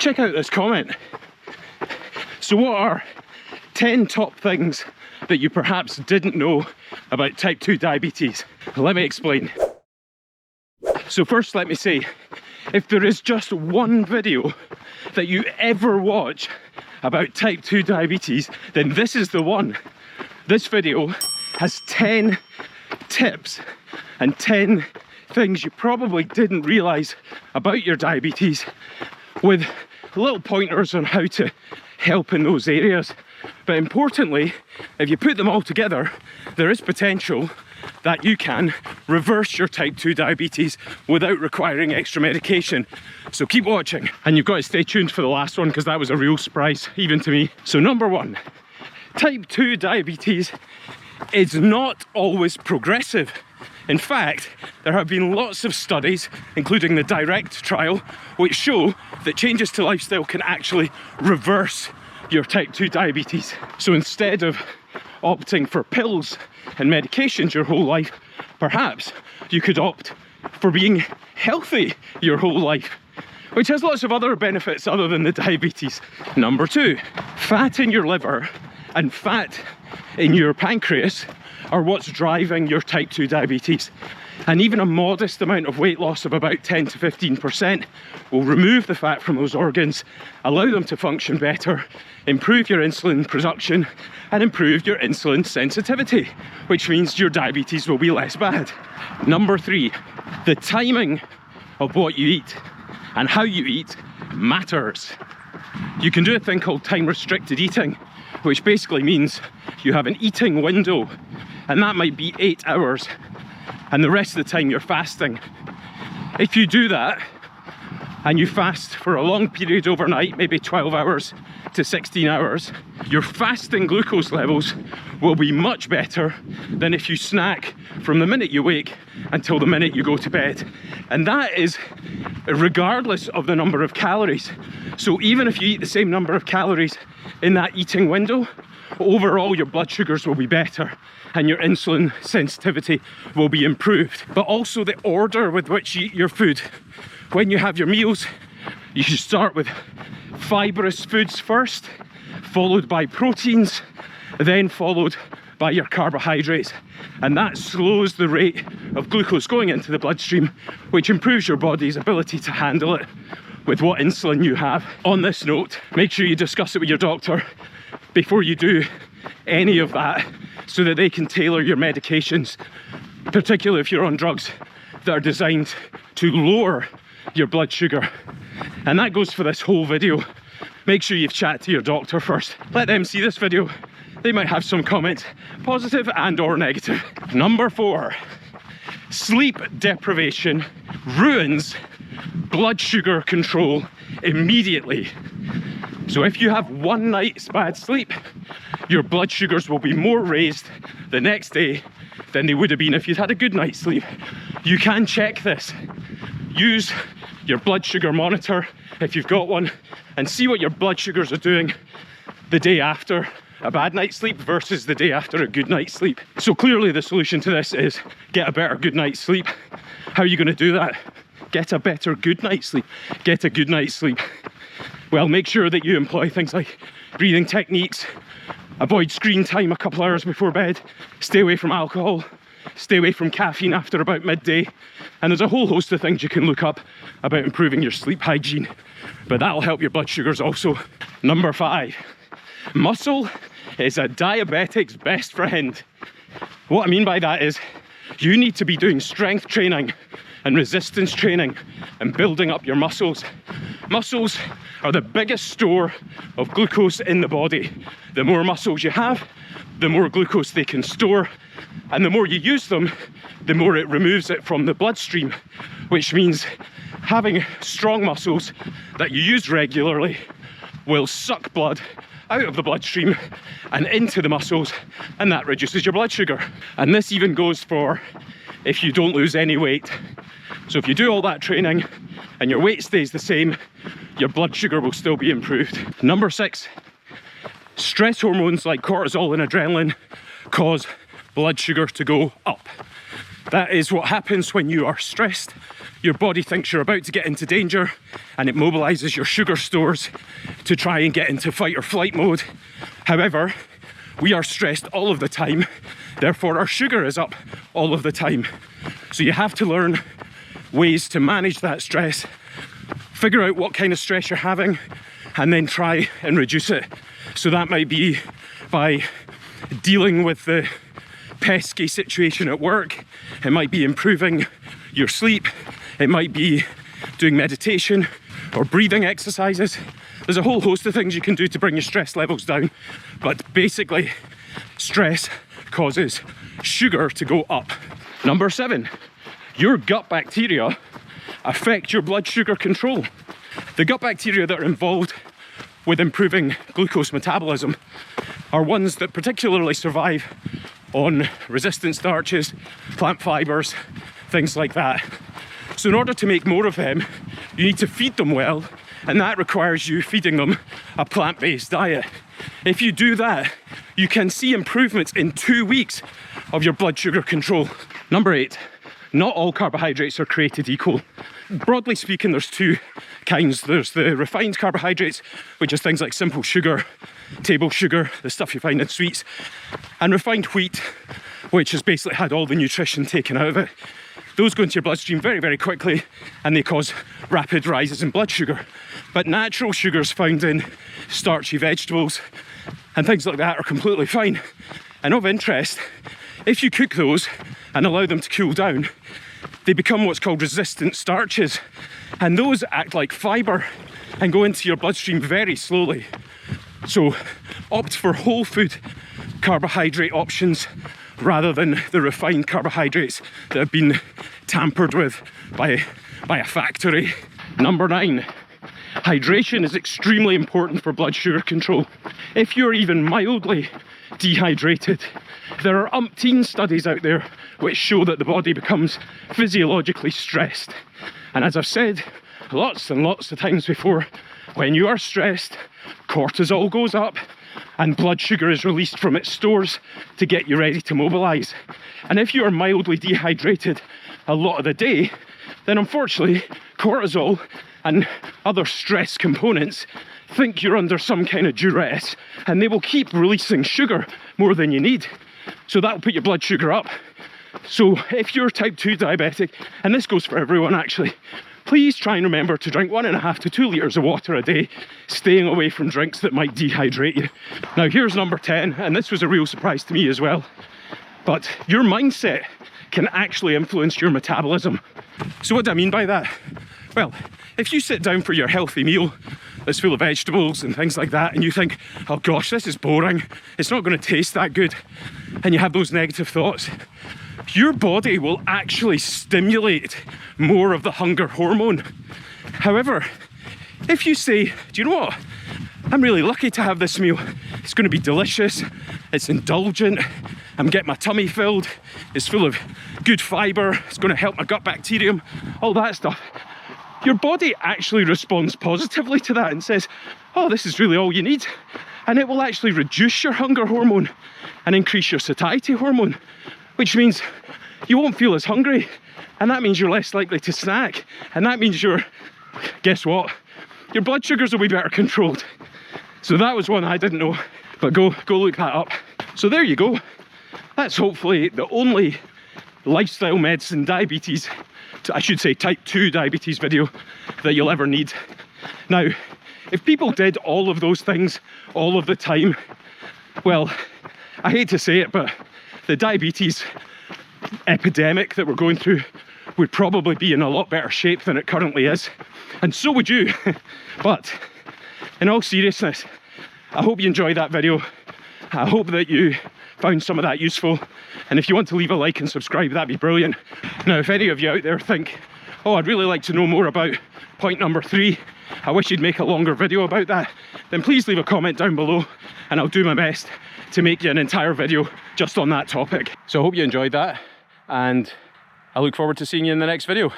check out this comment. So what are 10 top things that you perhaps didn't know about type 2 diabetes? Let me explain. So first, let me say, if there is just one video that you ever watch about type 2 diabetes, then this is the one. This video has 10 tips and 10 things you probably didn't realize about your diabetes, with little pointers on how to help in those areas. But importantly, if you put them all together, there is potential that you can reverse your type 2 diabetes without requiring extra medication. So keep watching, and you've got to stay tuned for the last one because that was a real surprise, even to me. So number one, type 2 diabetes is not always progressive. In fact, there have been lots of studies, including the DIRECT trial, which show that changes to lifestyle can actually reverse your type 2 diabetes. So instead of opting for pills and medications your whole life, perhaps you could opt for being healthy your whole life, which has lots of other benefits other than the diabetes. Number two, fat in your liver and fat in your pancreas are what's driving your type 2 diabetes. And even a modest amount of weight loss of about 10 to 15% will remove the fat from those organs, allow them to function better, improve your insulin production, and improve your insulin sensitivity, which means your diabetes will be less bad. Number three, the timing of what you eat and how you eat matters. You can do a thing called time-restricted eating, which basically means you have an eating window, and that might be 8 hours, and the rest of the time you're fasting. If you do that, and you fast for a long period overnight, maybe 12 hours to 16 hours, your fasting glucose levels will be much better than if you snack from the minute you wake until the minute you go to bed. And that is regardless of the number of calories. So even if you eat the same number of calories in that eating window, overall your blood sugars will be better and your insulin sensitivity will be improved. But also the order with which you eat your food. When you have your meals, you should start with fibrous foods first, followed by proteins, then followed by your carbohydrates. And that slows the rate of glucose going into the bloodstream, which improves your body's ability to handle it with what insulin you have. On this note, make sure you discuss it with your doctor before you do any of that, so that they can tailor your medications, particularly if you're on drugs that are designed to lower your blood sugar. And that goes for this whole video. Make sure you've chatted to your doctor first. Let them see this video. They might have some comments, positive and or negative. Number four, sleep deprivation ruins blood sugar control immediately. So if you have one night's bad sleep, your blood sugars will be more raised the next day than they would have been if you'd had a good night's sleep. You can check this. Use your blood sugar monitor if you've got one and see what your blood sugars are doing the day after a bad night's sleep versus the day after a good night's sleep. So clearly the solution to this is get a better good night's sleep. How are you going to do that? Get a better good night's sleep. Get a good night's sleep. Well, make sure that you employ things like breathing techniques, avoid screen time a couple hours before bed, stay away from alcohol, stay away from caffeine after about midday, and there's a whole host of things you can look up about improving your sleep hygiene, but that'll help your blood sugars also. Number five, muscle is a diabetic's best friend. What I mean by that is you need to be doing strength training and resistance training and building up your muscles. Muscles are the biggest store of glucose in the body. The more muscles you have, the more glucose they can store, and the more you use them, the more it removes it from the bloodstream, which means having strong muscles that you use regularly will suck blood out of the bloodstream and into the muscles, and that reduces your blood sugar. And this even goes for if you don't lose any weight. So if you do all that training and your weight stays the same, your blood sugar will still be improved. Number six, stress hormones like cortisol and adrenaline cause blood sugar to go up. That is what happens when you are stressed. Your body thinks you're about to get into danger and it mobilizes your sugar stores to try and get into fight or flight mode. However, we are stressed all of the time, therefore our sugar is up all of the time. So you have to learn ways to manage that stress, figure out what kind of stress you're having, and then try and reduce it. So that might be by dealing with the pesky situation at work, it might be improving your sleep, it might be doing meditation or breathing exercises. There's a whole host of things you can do to bring your stress levels down, but basically stress causes sugar to go up. Number 7, your gut bacteria affect your blood sugar control. The gut bacteria that are involved with improving glucose metabolism are ones that particularly survive on resistant starches, plant fibers, things like that. So in order to make more of them, you need to feed them well, and that requires you feeding them a plant-based diet. If you do that, you can see improvements in 2 weeks of your blood sugar control. Number 8, not all carbohydrates are created equal. Broadly speaking, there's 2 kinds. There's the refined carbohydrates, which is things like simple sugar, table sugar, the stuff you find in sweets, and refined wheat, which has basically had all the nutrition taken out of it. Those go into your bloodstream very, very quickly, and they cause rapid rises in blood sugar. But natural sugars found in starchy vegetables and things like that are completely fine. And of interest, if you cook those and allow them to cool down, they become what's called resistant starches, and those act like fibre and go into your bloodstream very slowly. So opt for whole food carbohydrate options rather than the refined carbohydrates that have been tampered with by a factory. Number 9, hydration is extremely important for blood sugar control. If you're even mildly dehydrated, there are umpteen studies out there which show that the body becomes physiologically stressed. And as I've said lots and lots of times before, when you are stressed, cortisol goes up and blood sugar is released from its stores to get you ready to mobilize. And if you are mildly dehydrated a lot of the day, then unfortunately cortisol and other stress components think you're under some kind of duress, and they will keep releasing sugar more than you need. So that will put your blood sugar up. So if you're type 2 diabetic, and this goes for everyone actually, please try and remember to drink 1.5 to 2 litres of water a day, staying away from drinks that might dehydrate you. Now here's number 10, and this was a real surprise to me as well. But your mindset can actually influence your metabolism. So what do I mean by that? Well, if you sit down for your healthy meal that's full of vegetables and things like that, and you think, oh gosh, this is boring, it's not going to taste that good, and you have those negative thoughts, your body will actually stimulate more of the hunger hormone. However, if you say, do you know what? I'm really lucky to have this meal. It's going to be delicious, it's indulgent, I'm getting my tummy filled, it's full of good fibre, it's going to help my gut bacterium, all that stuff. Your body actually responds positively to that and says, oh, this is really all you need. And it will actually reduce your hunger hormone and increase your satiety hormone, which means you won't feel as hungry. And that means you're less likely to snack. And that means guess what? Your blood sugars will be better controlled. So that was one I didn't know, but go look that up. So there you go. That's hopefully the only lifestyle medicine diabetes, I should say type 2 diabetes video that you'll ever need. Now, if people did all of those things all of the time, well, I hate to say it, but the diabetes epidemic that we're going through would probably be in a lot better shape than it currently is. And so would you. But in all seriousness, I hope you enjoyed that video. I hope that you found some of that useful. And if you want to leave a like and subscribe, that'd be brilliant. Now, if any of you out there think, oh, I'd really like to know more about point number 3, I wish you'd make a longer video about that, then please leave a comment down below and I'll do my best to make you an entire video just on that topic. So I hope you enjoyed that, and I look forward to seeing you in the next video.